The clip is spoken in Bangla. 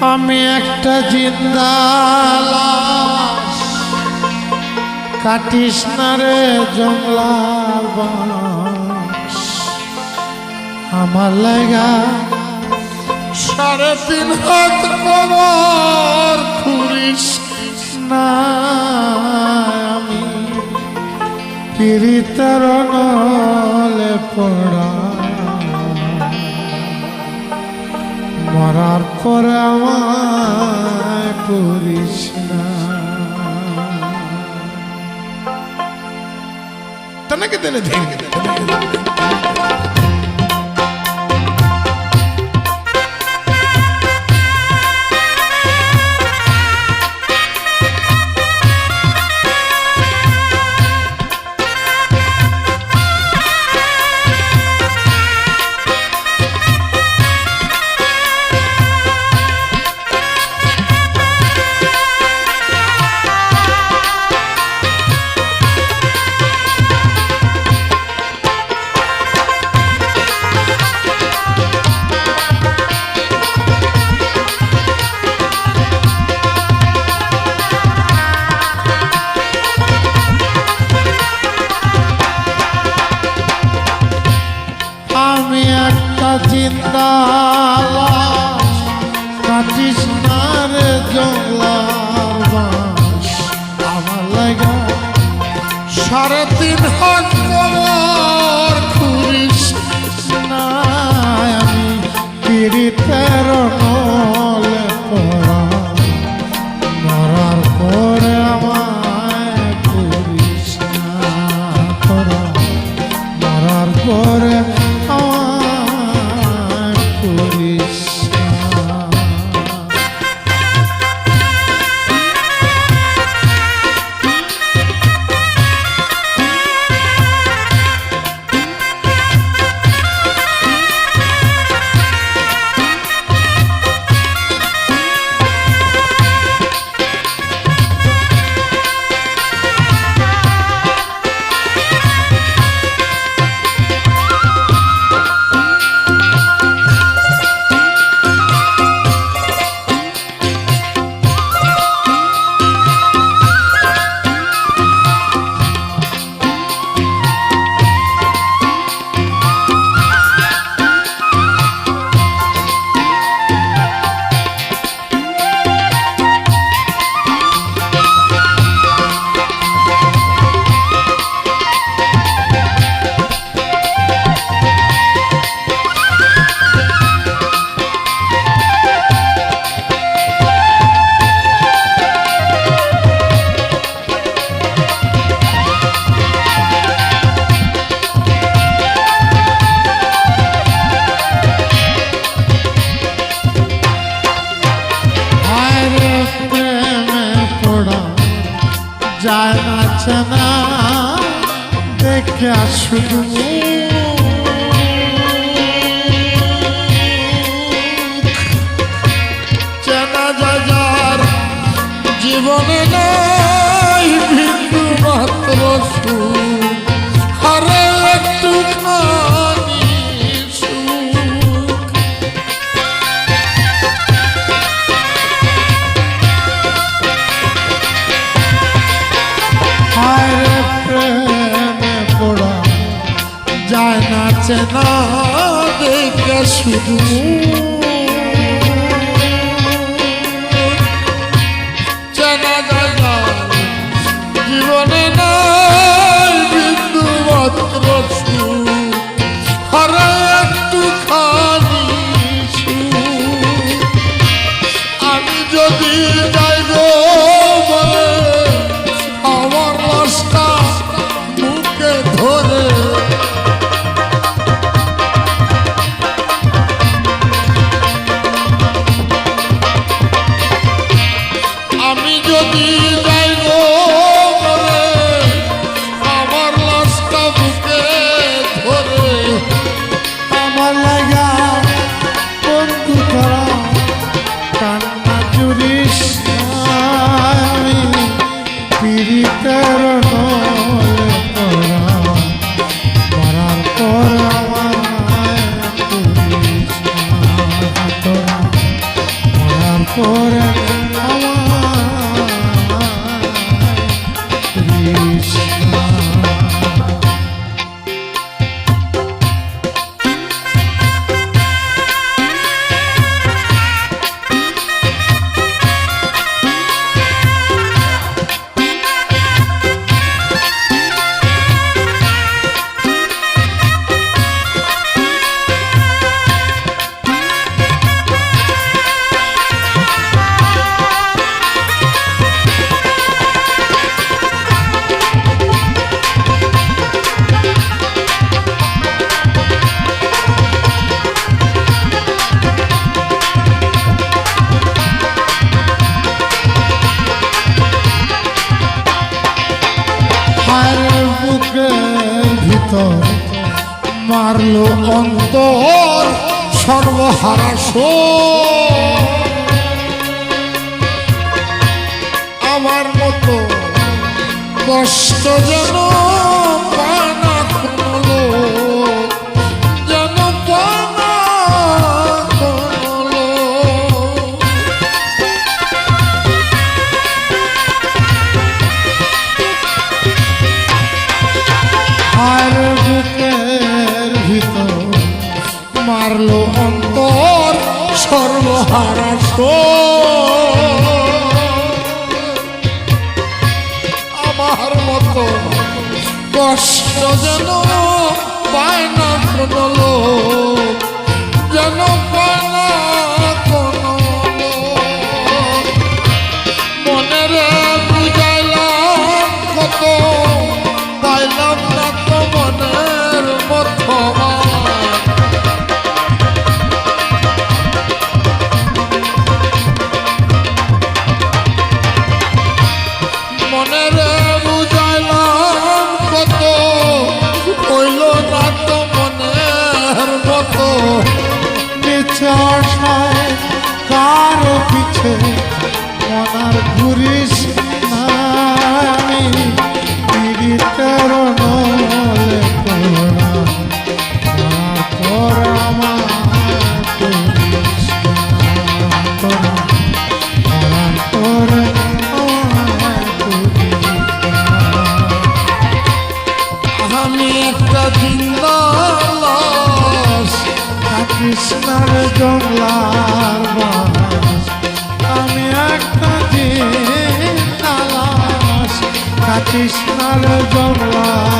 আমি একটা জিন্দা লাশ, কাটিস না রে জংলার বাঁশ। আমার লাগা 3.5 হাত কবর খুঁড়িস না। আমি পীড়িতের নলে পড়া, মরার পরে আমায় করিস না। তনকে তেনে ধেঙ্গে জিন্দা লাশ, কাটিস না রে জংলার বাঁশ। আমার লাগা 3.5 হাত কবর খুঁড়িস না। আমি পীড়িতের নলে পড়া, মরার পরে আমায় করিস না। তোরা মরার পরে যায় না দেখে শুধু চেনা যার জীবনে নাই বিন্দু মাত্র সুখ, আরে একটুখানি সুখ। প্রেমে পড়া যায় না চেনা দেখে শুধু চেনা যায় জীবনে নাই বিন্দু মাত্র সুখ, আরে একটুখানি সুখ। আমি যদি যাই গো বলে আমার রাস্তা বুকে ধরে, ভিতর মারলো অন্তর সর্বহারা আমার মতো কষ্ট যেন পায় না কোনো লোক, যেন পায় না কোনো লোক। আর বুকের ভিতর মারলো অন্তর সর্বহারা আমার মতো কষ্ট যেন পায় না কোনো লোক, যেন পায় না কোনো লোক। মনের বুঝাইলাম কত, পাইলাম না তো মনের মতো। মনের বুঝাইলাম কত, হইল না তো মনের মতো। নিচে আসায় কারো পিছে মনার ঘুরিস না, আমি পীড়িতের নলে তোরা তোরা আমার করিস না, তোরা তোরা আমি একটা জিন্দা লাশ, কৃষ্ণার জংলার বাস। আমি একটা জিন্দা লাশ, কৃষ্ণার জংলার